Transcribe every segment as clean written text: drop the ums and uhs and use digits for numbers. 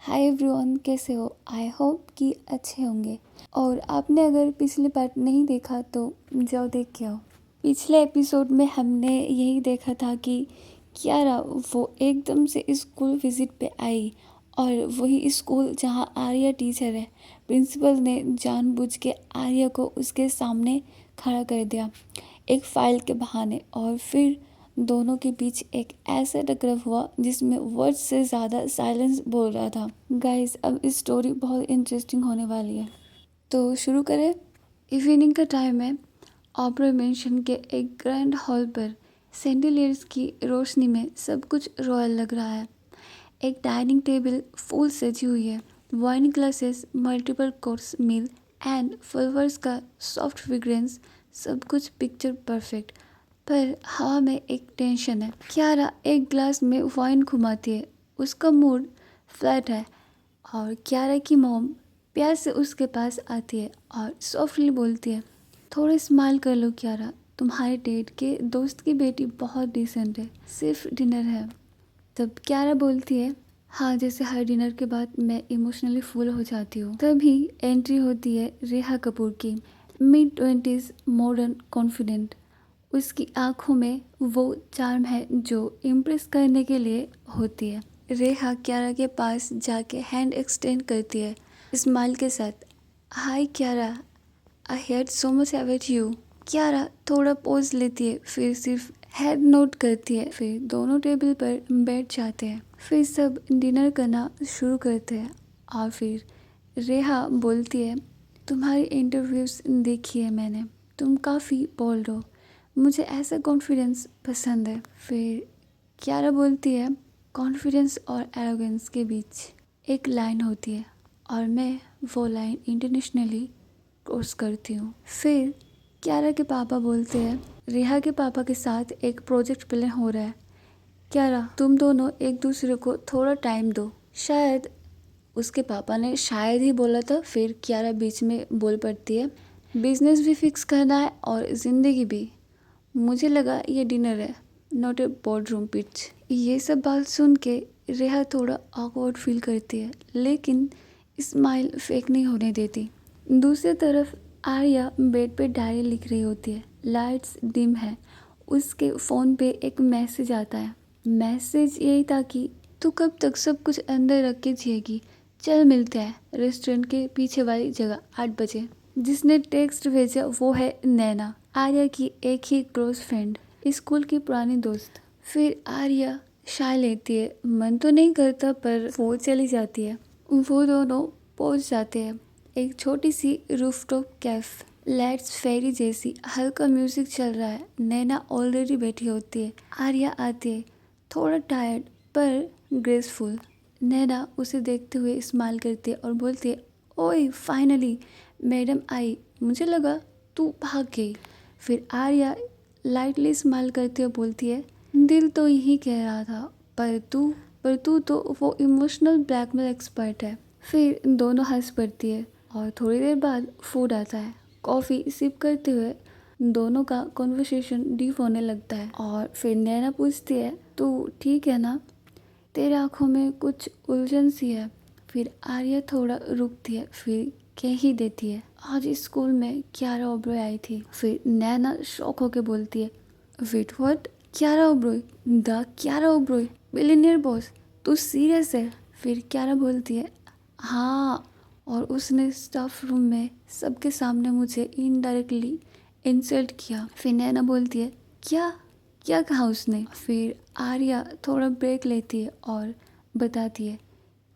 Hi everyone, कैसे हो? I hope कि अच्छे होंगे। और आपने अगर पिछले पार्ट नहीं देखा तो जाओ देख के आओ। पिछले एपिसोड में हमने यही देखा था कि कियारा वो एकदम से स्कूल विजिट पे आई और वही स्कूल जहाँ आर्या टीचर है। प्रिंसिपल ने जानबूझ के आर्या को उसके सामने खड़ा कर दिया एक फाइल के बहाने, और फिर दोनों के बीच एक ऐसा टकराव हुआ जिसमें वर्ड्स से ज़्यादा साइलेंस बोल रहा था। गाइस, अब इस स्टोरी बहुत इंटरेस्टिंग होने वाली है, तो शुरू करें। इवनिंग का टाइम है। ऑपरा मेंशन के एक ग्रैंड हॉल पर सैंडिलियर्स की रोशनी में सब कुछ रॉयल लग रहा है। एक डाइनिंग टेबल फूल सजी हुई है, wine glasses, multiple course meal and flowers का सॉफ्ट फ्रेग्रेंस, सब कुछ पिक्चर परफेक्ट। पर हवा में एक टेंशन है। कियारा एक ग्लास में वाइन घुमाती है, उसका मूड फ्लैट है, और कियारा की मॉम प्यार से उसके पास आती है और सॉफ्टली बोलती है, थोड़ा स्माइल कर लो कियारा, तुम्हारे डेट के दोस्त की बेटी बहुत डिसेंट है, सिर्फ डिनर है। तब कियारा बोलती है, हाँ, जैसे हर डिनर के बाद मैं इमोशनली फुल हो जाती हूँ। तभी एंट्री होती है रेहा कपूर की, मिड-20s, मॉडर्न, कॉन्फिडेंट। उसकी आंखों में वो चार्म है जो इम्प्रेस करने के लिए होती है। रेहा कियारा के पास जाके हैंड एक्सटेंड करती है स्माइल के साथ। Hi Kiara, I heard so much about you. Kiara थोड़ा पोज लेती है, फिर सिर्फ हेड नोट करती है। फिर दोनों टेबल पर बैठ जाते हैं। फिर सब डिनर करना शुरू करते हैं, और फिर रेहा बोलती है, तुम्हारी इंटरव्यूज़ देखी है मैंने, तुम काफ़ी बोल्ड हो, मुझे ऐसा कॉन्फिडेंस पसंद है। फिर कियारा बोलती है, कॉन्फिडेंस और एरोगेंस के बीच एक लाइन होती है, और मैं वो लाइन इंटरनेशनली क्रॉस करती हूँ। फिर कियारा के पापा बोलते हैं, रेहा के पापा के साथ एक प्रोजेक्ट प्लान हो रहा है, कियारा तुम दोनों एक दूसरे को थोड़ा टाइम दो। शायद उसके पापा ने शायद ही बोला था। फिर कियारा बीच में बोल पड़ती है, बिजनेस भी फिक्स करना है और ज़िंदगी भी। मुझे लगा ये डिनर है, not a board room pitch. ये सब बात सुन के रेहा थोड़ा ऑकवर्ड फील करती है, लेकिन स्माइल फेक नहीं होने देती। दूसरी तरफ आर्या बेड पे डायरी लिख रही होती है। लाइट्स डिम है। उसके फ़ोन पे एक मैसेज आता है। मैसेज यही था कि तू कब तक सब कुछ अंदर रख के जिएगी, चल मिलते हैं रेस्टोरेंट के पीछे वाली जगह 8 बजे। जिसने टेक्स्ट भेजा वो है नैना, आर्या की एक ही क्लोज फ्रेंड, स्कूल की पुरानी दोस्त। फिर आर्या शाय लेती है, मन तो नहीं करता पर वो चली जाती है। वो दोनों पहुंच जाते हैं एक छोटी सी रूफटॉप कैफ। लाइट्स फेरी जैसी, हल्का म्यूजिक चल रहा है। नैना ऑलरेडी बैठी होती है। आर्या आती है, थोड़ा टायर्ड पर ग्रेसफुल। नैना उसे देखते हुए स्माइल करती है और बोलती है, ओए फाइनली मैडम आई, मुझे लगा तू भाग गई। फिर आर्या लाइटली स्माइल करती हुए बोलती है, दिल तो यही कह रहा था, पर तू तो वो इमोशनल ब्लैकमेल एक्सपर्ट है। फिर दोनों हंस पड़ती है, और थोड़ी देर बाद फूड आता है। कॉफ़ी सिप करते हुए दोनों का कॉन्वर्सेशन डीप होने लगता है, और फिर नैना पूछती है, तू ठीक है ना, तेरे आँखों में कुछ उलझन सी है। फिर आर्या थोड़ा रुकती है, फिर कह ही देती है, आज स्कूल में कियारा ओबरॉय आई थी। फिर नैना शॉक होकर बोलती है, wait what, Kiara Oberoi, the Kiara Oberoi, billionaire boss, तू सीरियस है? फिर कियारा बोलती है, हाँ, और उसने स्टाफ रूम में सबके सामने मुझे इनडायरेक्टली इंसल्ट किया। फिर नैना बोलती है, क्या क्या कहा उसने? फिर आर्या थोड़ा ब्रेक लेती है और बताती है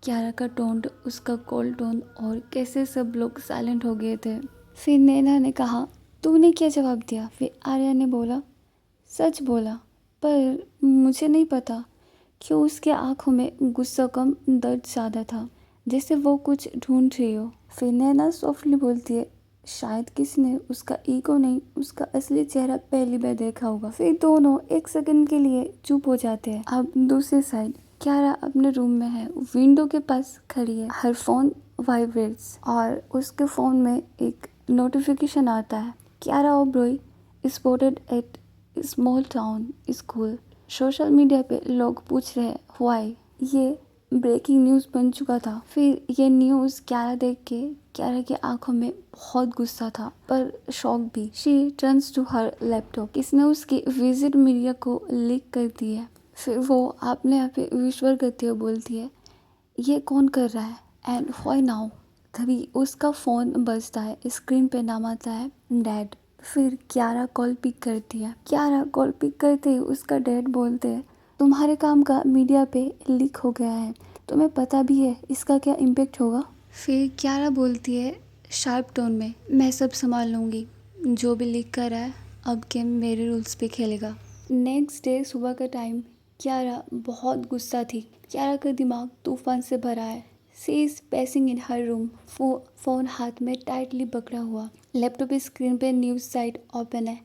कियारा का टोन, उसका कोल्ड टोन, और कैसे सब लोग साइलेंट हो गए थे। फिर नैना ने कहा, तूने क्या जवाब दिया? फिर आर्या ने बोला, सच बोला, पर मुझे नहीं पता क्यों उसके आंखों में गुस्सा कम दर्द ज़्यादा था, जैसे वो कुछ ढूंढ रही हो। फिर नैना सॉफ्टली बोलती है, शायद किसी ने उसका ईगो नहीं, उसका असली चेहरा पहली बार देखा होगा। फिर दोनों एक सेकंड के लिए चुप हो जाते हैं। अब दूसरी साइड कियारा अपने रूम में है, विंडो के पास खड़ी है। हर फोन वाइब्रेट्स, और उसके फ़ोन में एक नोटिफिकेशन आता है, Kiara Oberoi spotted eight small town school. Social media पे लोग पूछ रहे हैं व्हाई। ये ब्रेकिंग न्यूज़ बन चुका था। फिर ये न्यूज़ क्यारा देख के क्यारा की आंखों में बहुत गुस्सा था पर शौक भी। She turns to her laptop. किसने उसकी विजिट मीडिया को लीक कर दी है। फिर वो अपने आप पे विश्वास करती हुए बोलती है, ये कौन कर रहा है एंड व्हाई नाउ। तभी उसका फ़ोन बजता है। स्क्रीन पे नाम आता है डैड। फिर क्यारा कॉल पिक करती है। क्यारा कॉल पिक करते ही उसका डैड बोलते हैं, तुम्हारे काम का मीडिया पे लीक हो गया है, तुम्हें पता भी है इसका क्या इम्पेक्ट होगा। फिर क्यारा बोलती है शार्प टोन में, मैं सब संभाल लूँगी, जो भी लीक कर रहा है अब गेम मेरे रूल्स पे खेलेगा। नेक्स्ट डे सुबह का टाइम। क्यारा बहुत गुस्सा थी। क्यारा का दिमाग तूफान से भरा है। She is pacing in her room, phone हाथ में टाइटली पकड़ा हुआ। लैपटॉप स्क्रीन पे न्यूज़ साइट ओपन है,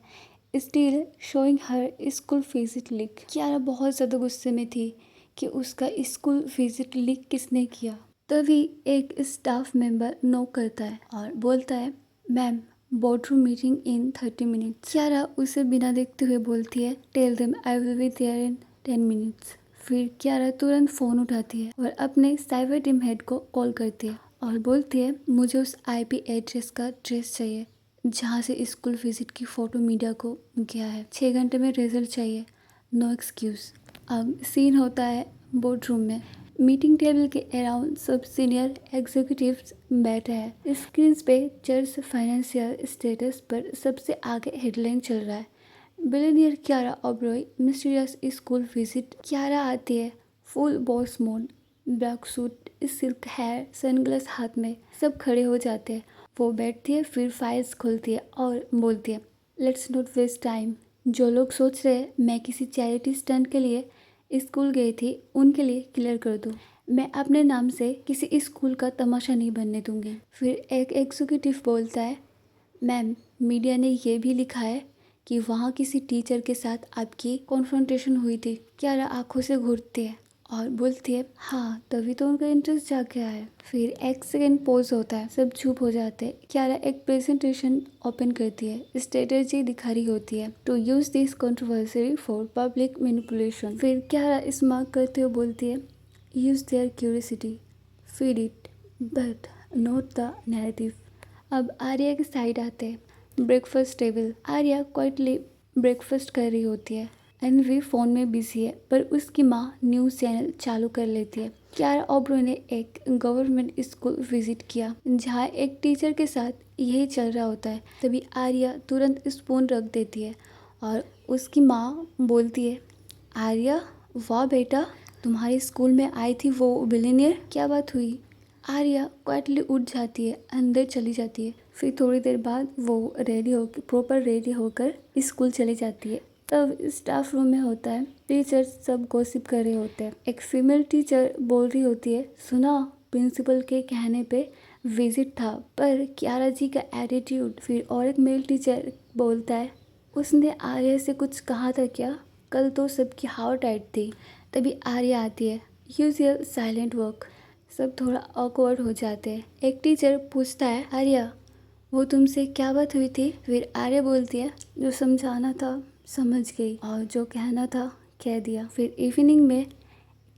still showing her school visit leak. Kiara बहुत ज़्यादा गुस्से में थी कि उसका स्कूल विजिट लीक किसने किया। तभी एक स्टाफ मेंबर नॉक करता है और बोलता है, ma'am boardroom meeting in 30 minutes. Kiara उसे बिना देखते हुए बोलती है, tell them I will be there in 10 minutes. फिर क्यारा तुरंत फ़ोन उठाती है और अपने साइबर टीम हेड को कॉल करती है और बोलती है, मुझे उस आईपी एड्रेस का ट्रेस चाहिए जहाँ से स्कूल विजिट की फ़ोटो मीडिया को गया है। 6 घंटे में रिजल्ट चाहिए, नो एक्सक्यूज़। अब सीन होता है बोर्ड रूम में। मीटिंग टेबल के अराउंड सब सीनियर एग्जीक्यूटिव्स बैठे हैं। स्क्रीन पे चर्च फाइनेंशियल स्टेटस पर सबसे आगे हेडलाइन चल रहा है, billionaire Kiara Oberoi mysterious school visit. Kiara आती है full boss mode, black suit, silk hair, sunglass हाथ में। सब खड़े हो जाते हैं। वो बैठती है, फिर फाइल्स खोलती है और बोलती है, लेट्स नॉट वेस्ट टाइम। जो लोग सोच रहे हैं मैं किसी चैरिटी स्टंट के लिए स्कूल गई थी, उनके लिए क्लियर कर दूँ, मैं अपने नाम से किसी स्कूल का तमाशा नहीं बनने दूंगी। फिर एक एग्जीक्यूटिव बोलता है, मैम मीडिया ने ये भी लिखा है कि वहाँ किसी टीचर के साथ आपकी कॉन्फ्रंटेशन हुई थी। क्यारा आंखों से घूरती है और बोलती है, हाँ तभी तो उनका इंटरेस्ट जाग गया है। फिर एक सेकेंड पॉज होता है, सब चुप हो जाते हैं। क्यारा एक प्रेजेंटेशन ओपन करती है, स्ट्रेटेजी दिखा रही होती है, to use this controversy for public manipulation. फिर क्यारा स्मार्ट करते हुए बोलती है, use their curiosity, feed it but not the narrative. अब आर्या के साइड आते हैं। Breakfast table. Arya quietly breakfast कर रही होती है। अनवी फ़ोन में बिजी है पर उसकी माँ न्यूज़ चैनल चालू कर लेती है। क्यारा ओबरॉय ने एक गवर्नमेंट स्कूल विजिट किया जहाँ एक टीचर के साथ यही चल रहा होता है। तभी आर्या तुरंत स्पून रख देती है और उसकी माँ बोलती है, आर्या वाह बेटा, तुम्हारे स्कूल में आई थी वो बिलियनियर, क्या बात हुई। आर्या क्वाइटली उठ जाती है, अंदर चली जाती है। फिर थोड़ी देर बाद वो प्रॉपर रेडी होकर स्कूल चली जाती है। तब स्टाफ रूम में होता है, टीचर सब गॉसिप कर रहे होते हैं। एक फीमेल टीचर बोल रही होती है, सुना प्रिंसिपल के कहने पे विजिट था पर क्यारा जी का एटीट्यूड। फिर और एक मेल टीचर बोलता है, उसने आर्या से कुछ कहा था क्या, कल तो सबकी हाव टाइट थी। तभी आर्या आती है, यूज योर साइलेंट वर्क। सब थोड़ा ऑकवर्ड हो जाते हैं। एक टीचर पूछता है, आर्या वो तुमसे क्या बात हुई थी। फिर आर्या बोलती है, जो समझाना था समझ गई और जो कहना था कह दिया। फिर इवनिंग में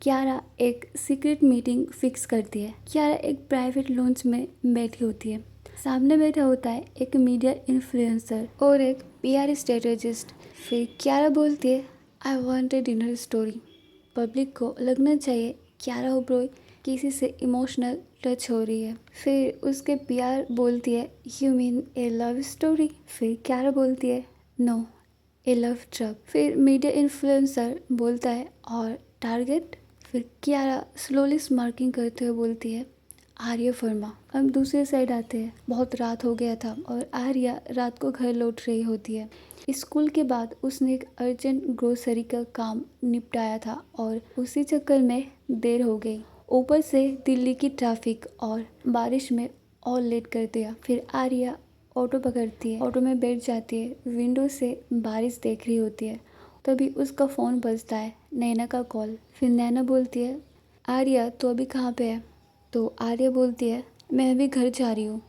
क्यारा एक सीक्रेट मीटिंग फिक्स करती है। क्यारा एक प्राइवेट लॉन्च में बैठी होती है। सामने बैठा होता है एक मीडिया इन्फ्लुएंसर और एक पीआर स्ट्रेटेजिस्ट। फिर क्यारा बोलती है, I want a dinner story. Public को लगना चाहिए क्यारा ओबरॉय किसी से इमोशनल टच हो रही है। फिर उसके पीआर बोलती है, you mean A love story. फिर क्यारा बोलती है, नो ए लव ट्रक। फिर मीडिया इन्फ्लुएंसर बोलता है, और टारगेट। फिर क्यारा स्लोली स्मार्किंग करते हुए बोलती है, आर्या वर्मा। हम दूसरे साइड आते हैं। बहुत रात हो गया था और आर्या रात को घर लौट रही होती है। स्कूल के बाद उसने एक अर्जेंट ग्रोसरी का काम निपटाया था और उसी चक्कर में देर हो गई। ऊपर से दिल्ली की ट्रैफिक और बारिश में और लेट कर दिया। फिर आर्या ऑटो पकड़ती है, ऑटो में बैठ जाती है, विंडो से बारिश देख रही होती है। तभी उसका फ़ोन बजता है, नैना का कॉल। फिर नैना बोलती है, आर्या तो अभी कहाँ पे है। तो आर्या बोलती है, मैं अभी घर जा रही हूँ।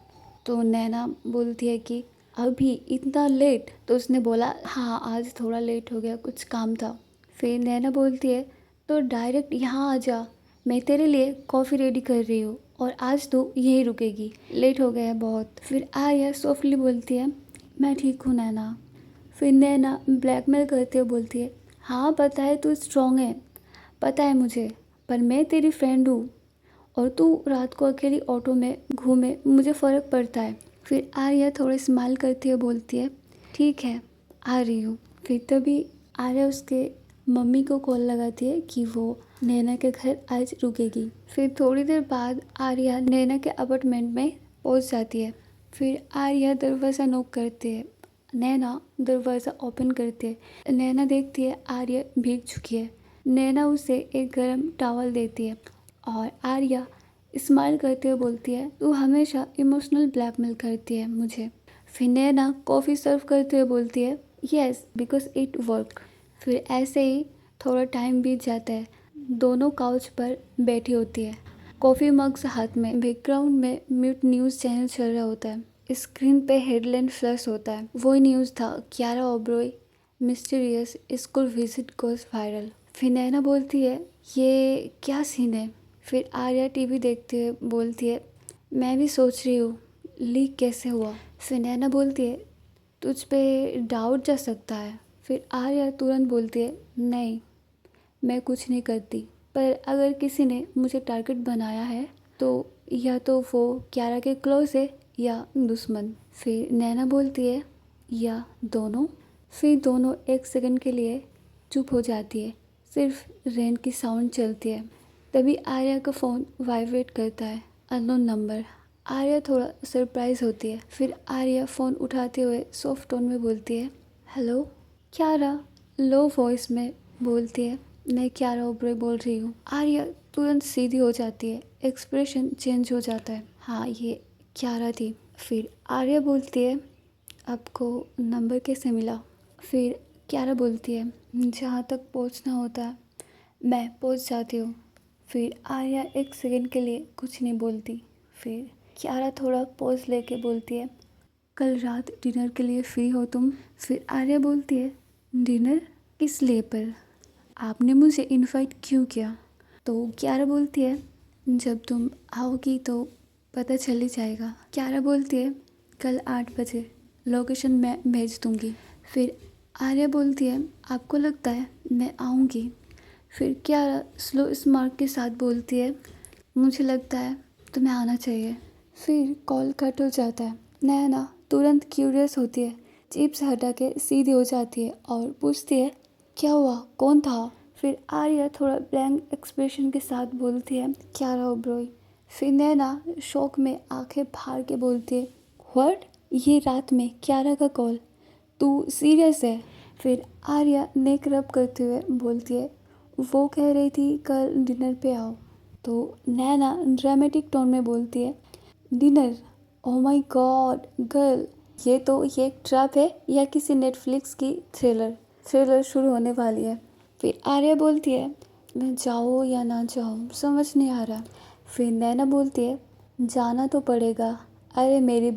तो नैना बोलती है कि अभी इतना लेट। तो उसने बोला, हाँ आज थोड़ा लेट हो गया, कुछ काम था। फिर नैना बोलती है, तो डायरेक्ट यहाँ आ जा, मैं तेरे लिए कॉफ़ी रेडी कर रही हूँ और आज तो यहीं रुकेगी, लेट हो गया है बहुत। फिर आर्या सॉफ्टली बोलती है, मैं ठीक हूँ नैना। फिर नैना ब्लैकमेल करते हुए बोलती है, हाँ पता है तू स्ट्रॉन्ग है, पता है मुझे, पर मैं तेरी फ्रेंड हूँ और तू रात को अकेली ऑटो में घूमे मुझे फ़र्क पड़ता है। फिर आर्या थोड़ा स्माइल करते हुए बोलती है, ठीक है आ रही हूँ। फिर तभी आर्या उसके मम्मी को कॉल लगाती है कि वो नैना के घर आज रुकेगी। फिर थोड़ी देर बाद आर्या नैना के अपार्टमेंट में पहुँच जाती है। फिर आर्या दरवाज़ा नॉक करती है। नैना दरवाज़ा ओपन करती है। नैना देखती है आर्या भीग चुकी है। नैना उसे एक गर्म टॉवल देती है और आर्या स्माइल करते हुए बोलती है, तू हमेशा इमोशनल ब्लैकमेल करती है मुझे। फिर नैना कॉफ़ी सर्व करते हुए बोलती है, येस बिकॉज इट वर्क। फिर ऐसे ही थोड़ा टाइम बीत जाता है। दोनों काउच पर बैठी होती है, कॉफ़ी मग्स हाथ में। बैकग्राउंड में म्यूट न्यूज़ चैनल चल रहा होता है। स्क्रीन पे हेडलाइन फ्लैश होता है। वही न्यूज़ था, Kiara Oberoi mysterious school visit goes viral. फिर नैना बोलती है, ये क्या सीन है। फिर आर्या टीवी देखते हुए बोलती है, मैं भी सोच रही हूँ लीक कैसे हुआ। फिर नैना बोलती है, तुझ पे डाउट जा सकता है। फिर आर्या तुरंत बोलती है, नहीं मैं कुछ नहीं करती, पर अगर किसी ने मुझे टारगेट बनाया है तो या तो वो कियारा के क्लोज है या दुश्मन। फिर नैना बोलती है, या दोनों। फिर दोनों एक सेकंड के लिए चुप हो जाती है, सिर्फ रेन की साउंड चलती है। तभी आर्या का फ़ोन वाइब्रेट करता है, अननोन नंबर। आर्या थोड़ा सरप्राइज होती है। फिर आर्या फ़ोन उठाते हुए सॉफ्ट टोन में बोलती है, हेलो। कियारा लो वॉइस में बोलती है, मैं कियारा ओबरॉय बोल रही हूँ। आर्या तुरंत सीधी हो जाती है, एक्सप्रेशन चेंज हो जाता है। हाँ ये कियारा थी। फिर आर्या बोलती है, आपको नंबर कैसे मिला। फिर कियारा बोलती है, जहाँ तक पहुँचना होता है मैं पहुँच जाती हूँ। फिर आर्या एक सेकंड के लिए कुछ नहीं बोलती। फिर कियारा थोड़ा पॉज लेके बोलती है, कल रात डिनर के लिए फ्री हो तुम। फिर आर्या बोलती है, डिनर किस लिए, पर आपने मुझे इनवाइट क्यों किया। तो कियारा बोलती है, जब तुम आओगी तो पता चल ही जाएगा। कियारा बोलती है, कल 8 बजे लोकेशन मैं भेज दूँगी। फिर आर्या बोलती है, आपको लगता है मैं आऊँगी। फिर कियारा स्लो स्मार्ट के साथ बोलती है, मुझे लगता है तुम्हें आना चाहिए। फिर कॉल कट हो जाता है। नैना तुरंत क्यूरियस होती है, चिप्स हटा के सीधी हो जाती है और पूछती है, क्या हुआ, कौन था। फिर आर्या थोड़ा ब्लैंक एक्सप्रेशन के साथ बोलती है, कियारा ओबरॉय। फिर नैना शौक में आंखें फाड़ के बोलती है, व्हाट, ये रात में कियारा का कॉल, तू सीरियस है। फिर आर्या नेक रब करते हुए बोलती है, वो कह रही थी कल डिनर पे आओ। तो नैना ड्रामेटिक टोन में बोलती है, dinner, oh my God girl, ये एक ट्रैप है या किसी नेटफ्लिक्स की थ्रिलर शुरू होने वाली है। फिर आर्या बोलती है, मैं जाऊँ या ना जाऊँ समझ नहीं आ रहा। फिर नैना बोलती है, जाना तो पड़ेगा, अरे मेरी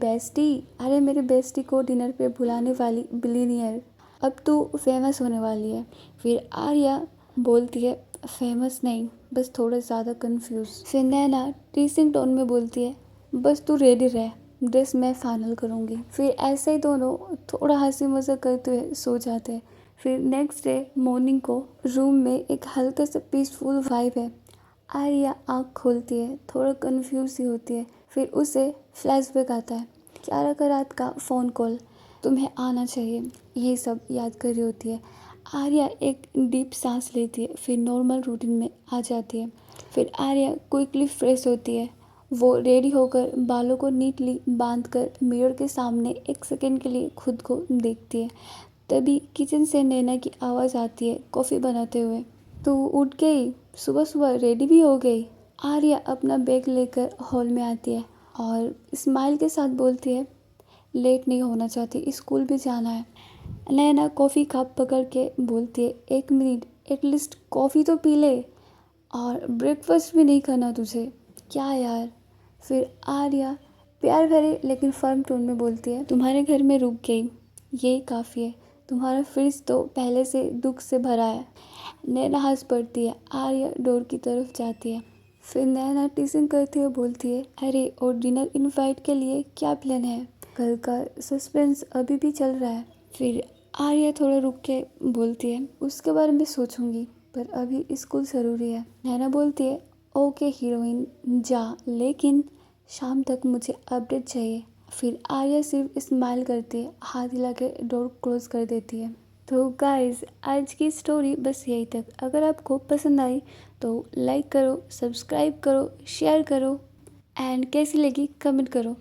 बेस्टी को डिनर पे बुलाने वाली बिलीनियर, अब तो फेमस होने वाली है। फिर आर्या बोलती है, फेमस नहीं, बस थोड़ा ज़्यादा कंफ्यूज। फिर नैना टीसिंग टोन में बोलती है, बस तू रेडी रह, ड्रेस मैं फाइनल करूँगी। फिर ऐसे ही दोनों थोड़ा हंसी मजाक करते हुए सो जाते हैं। फिर नेक्स्ट डे मॉर्निंग को रूम में एक हल्का सा पीसफुल वाइब है। आर्या आँख खोलती है, थोड़ा कंफ्यूज सी होती है। फिर उसे फ्लैशबैक आता है, कियारा का रात का फ़ोन कॉल, तुम्हें आना चाहिए, यही सब याद कर रही होती है। आर्या एक डीप सांस लेती है, फिर नॉर्मल रूटीन में आ जाती है। फिर आर्या क्विकली फ्रेश होती है। वो रेडी होकर बालों को नीटली बांधकर मिरर के सामने एक सेकंड के लिए खुद को देखती है। तभी किचन से नैना की आवाज़ आती है, कॉफ़ी बनाते हुए, तू उठ गई, सुबह सुबह रेडी भी हो गई। आर्या अपना बैग लेकर हॉल में आती है और स्माइल के साथ बोलती है, लेट नहीं होना चाहती, स्कूल भी जाना है। नैना कॉफ़ी कप पकड़ के बोलती है, एक मिनट, एटलीस्ट कॉफ़ी तो पी ले, और ब्रेकफास्ट भी नहीं करना तुझे, क्या यार। फिर आर्या प्यार भरे लेकिन फर्म टोन में बोलती है, तुम्हारे घर में रुक गई, यही काफ़ी है, तुम्हारा फ्रिज तो पहले से दुख से भरा है। नैना हंस पड़ती है। आर्या डोर की तरफ जाती है। फिर नैना टीजिंग करती हुए बोलती है, अरे और डिनर इनवाइट के लिए क्या प्लान है? कल का सस्पेंस अभी भी चल रहा है। फिर आर्या थोड़ा रुक के बोलती है, उसके बारे में सोचूंगी, पर अभी स्कूल ज़रूरी है। नैना बोलती है, ओके हीरोइन जा, लेकिन शाम तक मुझे अपडेट चाहिए। फिर आर्या सिर्फ स्माइल करती है, हाथ हिला के डोर क्लोज कर देती है। तो गाइस, आज की स्टोरी बस यही तक। अगर आपको पसंद आई तो लाइक करो, सब्सक्राइब करो, शेयर करो एंड कैसी लगी कमेंट करो।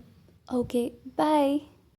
Okay bye.